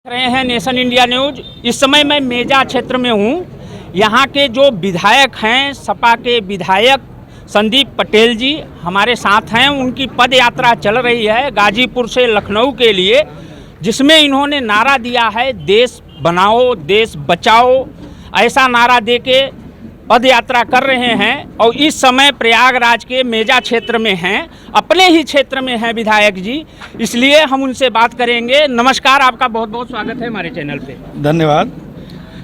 रहे हैं nation India news. इस समय मैं मेजा क्षेत्र में हूँ। यहाँ के जो विधायक हैं, सपा के विधायक संदीप पटेल जी हमारे साथ हैं। उनकी पद यात्रा चल रही है गाजीपुर से लखनऊ के लिए, जिसमें इन्होंने नारा दिया है देश बनाओ देश बचाओ। ऐसा नारा देके पद यात्रा कर रहे हैं और इस समय प्रयागराज के मेजा क्षेत्र में हैं, अपने ही क्षेत्र में हैं विधायक जी, इसलिए हम उनसे बात करेंगे। नमस्कार, आपका बहुत बहुत स्वागत है हमारे चैनल पे। धन्यवाद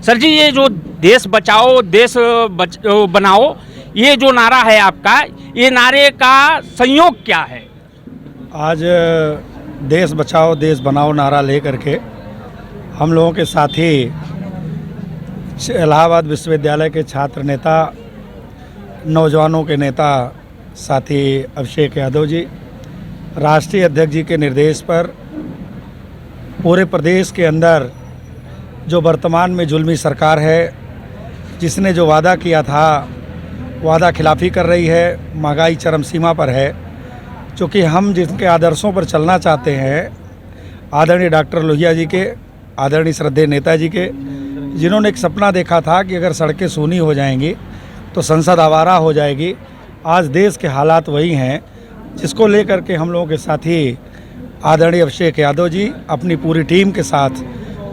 सर जी, ये जो देश बचाओ देश बनाओ ये जो नारा है आपका, ये नारे का संयोग क्या है? आज देश बचाओ देश बनाओ नारा लेकर के हम लोगों के साथी इलाहाबाद विश्वविद्यालय के छात्र नेता, नौजवानों के नेता साथी अभिषेक यादव जी, राष्ट्रीय अध्यक्ष जी के निर्देश पर पूरे प्रदेश के अंदर जो वर्तमान में जुल्मी सरकार है, जिसने जो वादा किया था वादा खिलाफ़ी कर रही है, महंगाई चरम सीमा पर है। चूँकि हम जिनके आदर्शों पर चलना चाहते हैं, आदरणीय डॉक्टर लोहिया जी के, आदरणीय श्रद्धेय नेताजी के, जिन्होंने एक सपना देखा था कि अगर सड़कें सूनी हो जाएंगी तो संसद आवारा हो जाएगी। आज देश के हालात वही हैं, जिसको लेकर के हम लोगों के साथी आदरणीय अभिषेक यादव जी अपनी पूरी टीम के साथ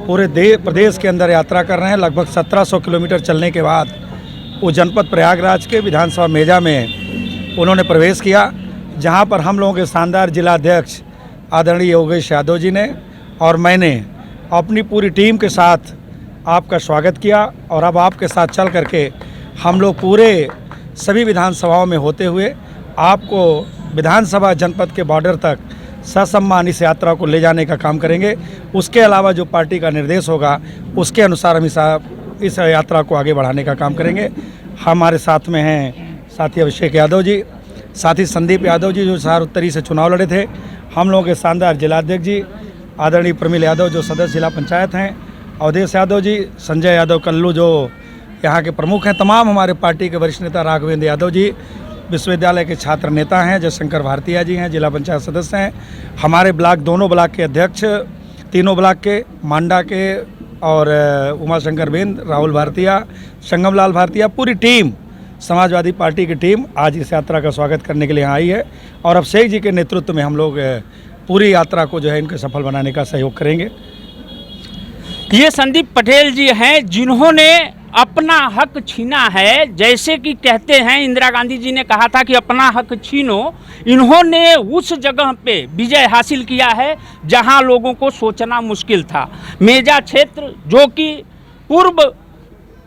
पूरे प्रदेश के अंदर यात्रा कर रहे हैं। लगभग 1700 किलोमीटर चलने के बाद वो जनपद प्रयागराज के विधानसभा मेजा में उन्होंने प्रवेश किया, जहां पर हम लोगों के शानदार जिला अध्यक्ष आदरणीय योगेश यादव जी ने और मैंने अपनी पूरी टीम के साथ आपका स्वागत किया। और अब आपके साथ चल करके हम लोग पूरे सभी विधानसभाओं में होते हुए आपको विधानसभा जनपद के बॉर्डर तक ससम्मान इस यात्रा को ले जाने का काम करेंगे। उसके अलावा जो पार्टी का निर्देश होगा उसके अनुसार हम इस यात्रा को आगे बढ़ाने का काम करेंगे। हमारे साथ में हैं साथी अभिषेक यादव जी, साथी संदीप यादव जी जो सहार उत्तरी से चुनाव लड़े थे, हम लोगों के शानदार जिलाध्यक्ष जी आदरणीय प्रमिल यादव जो सदस्य जिला पंचायत हैं, अवधेश यादव जी, संजय यादव कल्लू जो यहाँ के प्रमुख हैं, तमाम हमारे पार्टी के वरिष्ठ नेता राघवेंद्र यादव जी विश्वविद्यालय के छात्र नेता हैं, जयशंकर भारतीय जी हैं, जिला पंचायत सदस्य हैं, हमारे ब्लॉक दोनों ब्लॉक के अध्यक्ष, तीनों ब्लॉक के, मांडा के और उमाशंकर बेंद्र, राहुल भारतीय, संगम लाल भारतीय, पूरी टीम समाजवादी पार्टी की टीम आज इस यात्रा का स्वागत करने के लिए यहाँ आई है। और अभिषेक जी के नेतृत्व में हम लोग पूरी यात्रा को जो है इनके सफल बनाने का सहयोग करेंगे। ये संदीप पटेल जी हैं जिन्होंने अपना हक छीना है। जैसे कि कहते हैं इंदिरा गांधी जी ने कहा था कि अपना हक छीनो, इन्होंने उस जगह पे विजय हासिल किया है जहां लोगों को सोचना मुश्किल था। मेजा क्षेत्र जो कि पूर्व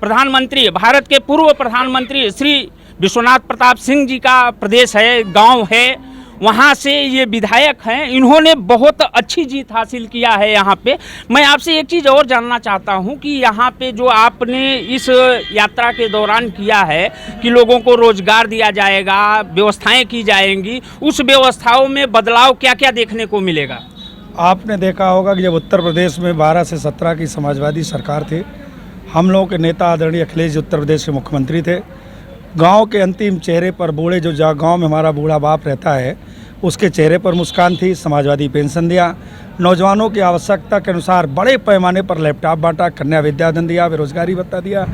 प्रधानमंत्री, भारत के पूर्व प्रधानमंत्री श्री विश्वनाथ प्रताप सिंह जी का प्रदेश है, गांव है, वहाँ से ये विधायक हैं। इन्होंने बहुत अच्छी जीत हासिल किया है यहाँ पे। मैं आपसे एक चीज़ और जानना चाहता हूँ कि यहाँ पे जो आपने इस यात्रा के दौरान किया है कि लोगों को रोजगार दिया जाएगा, व्यवस्थाएं की जाएंगी, उस व्यवस्थाओं में बदलाव क्या क्या देखने को मिलेगा? आपने देखा होगा कि जब उत्तर प्रदेश में 12 से 17 की समाजवादी सरकार थी, हम लोगों के नेता आदरणीय अखिलेश जी उत्तर प्रदेश के मुख्यमंत्री थे। गांव के अंतिम चेहरे पर बूढ़े जो गांव में हमारा बूढ़ा बाप रहता है उसके चेहरे पर मुस्कान थी, समाजवादी पेंशन दिया, नौजवानों की आवश्यकता के अनुसार बड़े पैमाने पर लैपटॉप बांटा, कन्या विद्याधन दिया, बेरोजगारी भत्ता दिया,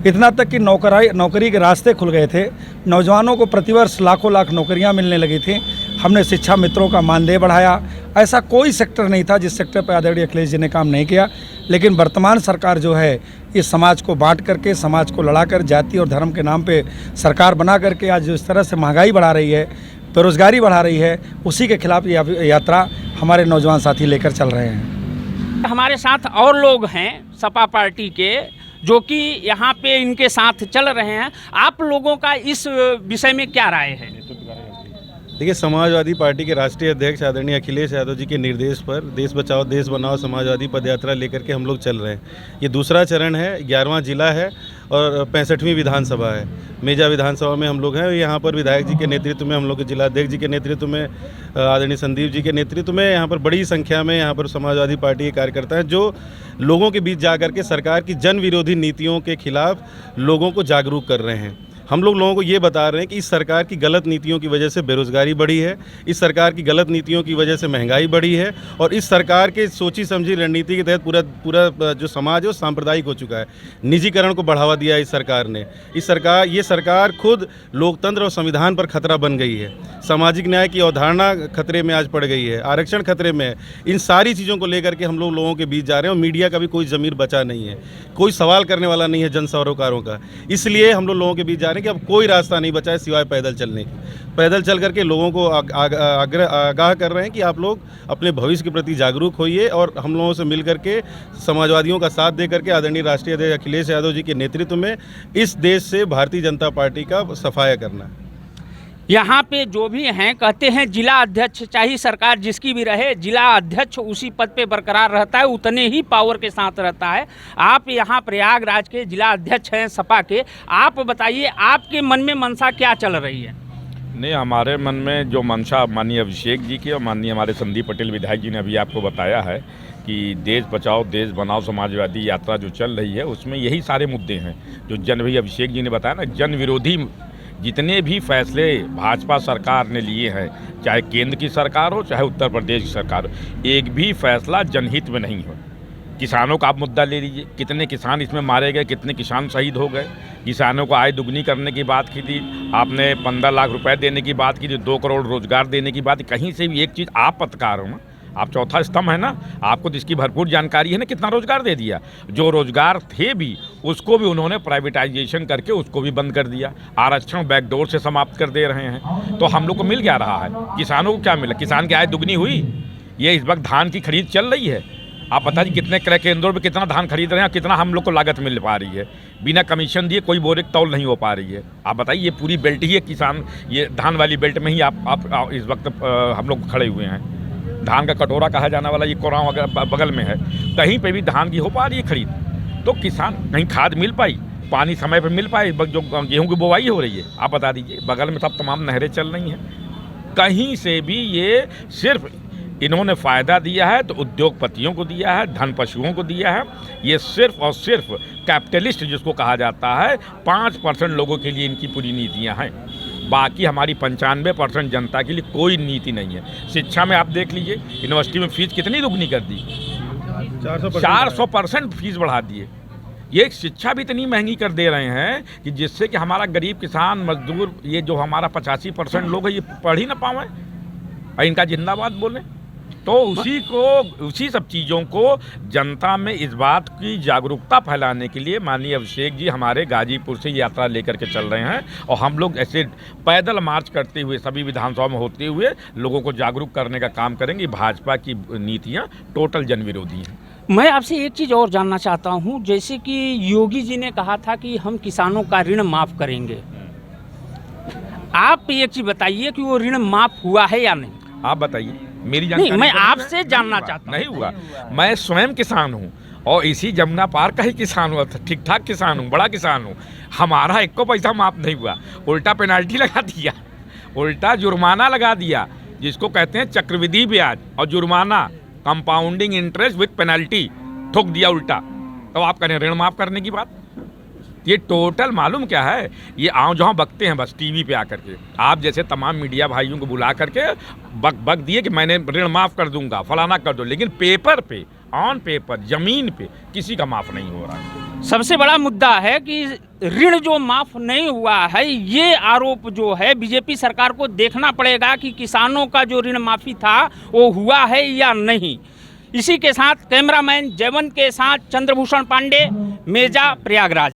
इतना तक कि नौकरी के रास्ते खुल गए थे। नौजवानों को प्रतिवर्ष लाखों लाख नौकरियां मिलने लगी थी। हमने शिक्षा मित्रों का मानदेय बढ़ाया। ऐसा कोई सेक्टर नहीं था जिस सेक्टर पर आदरणीय अखिलेश जी ने काम नहीं किया। लेकिन वर्तमान सरकार जो है इस समाज को बांट करके, समाज को लड़ाकर, जाति और धर्म के नाम पे सरकार बना करके आज जिस तरह से महंगाई बढ़ा रही है, बेरोजगारी बढ़ा रही है, उसी के खिलाफ यात्रा हमारे नौजवान साथी लेकर चल रहे हैं। हमारे साथ और लोग हैं सपा पार्टी के जो कि यहाँ पे इनके साथ चल रहे हैं। आप लोगों का इस विषय में क्या राय है? देखिए, समाजवादी पार्टी के राष्ट्रीय अध्यक्ष आदरणीय अखिलेश यादव जी के निर्देश पर देश बचाओ देश बनाओ समाजवादी पदयात्रा लेकर के हम लोग चल रहे हैं। ये दूसरा चरण है, 11वां जिला है और 65वीं विधानसभा है। मेजा विधानसभा में हम लोग हैं। यहाँ पर विधायक जी के नेतृत्व में, हम लोग के जिलाध्यक्ष जी के नेतृत्व में, आदरणीय संदीप जी के नेतृत्व में यहाँ पर बड़ी संख्या में यहाँ पर समाजवादी पार्टी के कार्यकर्ता हैं जो लोगों के बीच जा कर के सरकार की जन विरोधी नीतियों के खिलाफ लोगों को जागरूक कर रहे हैं। हम लोगों को ये बता रहे हैं कि इस सरकार की गलत नीतियों की वजह से बेरोजगारी बढ़ी है, इस सरकार की गलत नीतियों की वजह से महंगाई बढ़ी है और इस सरकार के सोची समझी रणनीति के तहत पूरा जो समाज है वो सांप्रदायिक हो चुका है। निजीकरण को बढ़ावा दिया है इस सरकार ने। ये सरकार खुद लोकतंत्र और संविधान पर खतरा बन गई है। सामाजिक न्याय की अवधारणा खतरे में आज पड़ गई है, आरक्षण खतरे में है। इन सारी चीज़ों को लेकर के हम लोगों के बीच जा रहे हैं और मीडिया का भी कोई ज़मीर बचा नहीं है, कोई सवाल करने वाला नहीं है जन सरोकारों का। इसलिए हम लोगों के बीच जा रहे हैं कि अब कोई रास्ता नहीं बचा है सिवाय पैदल चलने की। पैदल चल करके लोगों को आगाह कर रहे हैं कि आप लोग अपने भविष्य के प्रति जागरूक होइए और हम लोगों से मिल करके समाजवादियों का साथ दे करके आदरणीय राष्ट्रीय अध्यक्ष अखिलेश यादव जी के नेतृत्व में इस देश से भारतीय जनता पार्टी का सफाया करना। यहाँ पे जो भी हैं कहते हैं जिला अध्यक्ष चाहे सरकार जिसकी भी रहे, जिला अध्यक्ष उसी पद पे बरकरार रहता है, उतने ही पावर के साथ रहता है। आप यहाँ प्रयागराज के जिला अध्यक्ष हैं सपा के, आप बताइए आपके मन में मनसा क्या चल रही है? नहीं, हमारे मन में जो मंशा माननीय अभिषेक जी की और माननीय हमारे संदीप पटेल विधायक जी ने अभी आपको बताया है कि देश बचाओ देश बनाओ समाजवादी यात्रा जो चल रही है उसमें यही सारे मुद्दे हैं जो भाई अभिषेक जी ने बताया ना। जन विरोधी जितने भी फैसले भाजपा सरकार ने लिए हैं, चाहे केंद्र की सरकार हो चाहे उत्तर प्रदेश की सरकार हो, एक भी फैसला जनहित में नहीं हो। किसानों का आप मुद्दा ले लीजिए, कितने किसान इसमें मारे गए, कितने किसान शहीद हो गए। किसानों को आय दुगनी करने की बात की थी आपने, 15 लाख रुपए देने की बात की थी, 2 करोड़ रोजगार देने की बात। कहीं से भी एक चीज़ आप पत्रकार हो ना, आप चौथा स्तंभ है ना, आपको तो इसकी भरपूर जानकारी है ना, कितना रोजगार दे दिया। जो रोजगार थे भी उसको भी उन्होंने प्राइवेटाइजेशन करके उसको भी बंद कर दिया, आरक्षण बैकडोर से समाप्त कर दे रहे हैं। तो हम लोग को मिल क्या रहा है, किसानों को क्या मिला? किसान की आय दुगनी हुई। ये इस वक्त धान की खरीद चल रही है, आप बताइए कितने क्रय केंद्रों पर कितना धान खरीद रहे हैं, कितना हम लोग को लागत मिल पा रही है। बिना कमीशन दिए कोई बोरे तौल नहीं हो पा रही है। आप बताइए, ये पूरी बेल्ट ही है किसान, ये धान वाली बेल्ट में ही आप इस वक्त हम लोग खड़े हुए हैं। धान का कटोरा कहा जाने वाला ये कोरांव अगर बगल में है, कहीं पे भी धान की हो पा रही है खरीद। तो किसान कहीं खाद मिल पाई, पानी समय पर मिल पाए, जो गेहूं की बुवाई हो रही है आप बता दीजिए, बगल में सब तमाम नहरें चल रही हैं। कहीं से भी ये सिर्फ इन्होंने फ़ायदा दिया है तो उद्योगपतियों को दिया है, धन पशुओं को दिया है। ये सिर्फ और सिर्फ कैपिटलिस्ट जिसको कहा जाता है 5% लोगों के लिए इनकी पूरी नीतियाँ हैं। बाकी हमारी 95% जनता के लिए कोई नीति नहीं है। शिक्षा में आप देख लीजिए, यूनिवर्सिटी में फीस कितनी दुगनी कर दी, 400% फीस बढ़ा दिए। ये शिक्षा भी इतनी महंगी कर दे रहे हैं कि जिससे कि हमारा गरीब किसान मजदूर, ये जो हमारा 85% लोग हैं, ये पढ़ ही ना पाएँ और इनका जिंदाबाद बोलें। तो उसी सब चीज़ों को जनता में इस बात की जागरूकता फैलाने के लिए माननीय अभिषेक जी हमारे गाजीपुर से यात्रा लेकर के चल रहे हैं और हम लोग ऐसे पैदल मार्च करते हुए सभी विधानसभा में होते हुए लोगों को जागरूक करने का काम करेंगे। भाजपा की नीतियां टोटल जन विरोधी हैं। मैं आपसे एक चीज़ और जानना चाहता हूं, जैसे कि योगी जी ने कहा था कि हम किसानों का ऋण माफ़ करेंगे, आप एक चीज़ बताइए कि वो ऋण माफ़ हुआ है या नहीं? आप बताइए, मेरी जानकारी नहीं, मैं आपसे जानना चाहता हूँ। नहीं हुआ। मैं स्वयं किसान हूँ और इसी जमुना पार का ही किसान हुआ, ठीक ठाक किसान हूँ, बड़ा किसान हूँ। हमारा 1 पैसा माफ नहीं हुआ, उल्टा पेनाल्टी लगा दिया, उल्टा जुर्माना लगा दिया, जिसको कहते हैं चक्रवृद्धि ब्याज और जुर्माना, कंपाउंडिंग इंटरेस्ट विथ पेनल्टी ठोक दिया उल्टा। तो आप करें ऋण माफ करने की बात? ये टोटल मालूम क्या है, ये आँव जहाँ बकते हैं बस टीवी पे आकर के, आप जैसे तमाम मीडिया भाइयों को बुला करके बक दिए कि मैंने ऋण माफ़ कर दूंगा, फलाना कर दो, लेकिन पेपर पे, ऑन पेपर, ज़मीन पे किसी का माफ़ नहीं हो रहा है। सबसे बड़ा मुद्दा है कि ऋण जो माफ़ नहीं हुआ है, ये आरोप जो है बीजेपी सरकार को देखना पड़ेगा कि किसानों का जो ऋण माफ़ी था वो हुआ है या नहीं। इसी के साथ कैमरामैन जयवंत के साथ चंद्रभूषण पांडे, मेजा, प्रयागराज।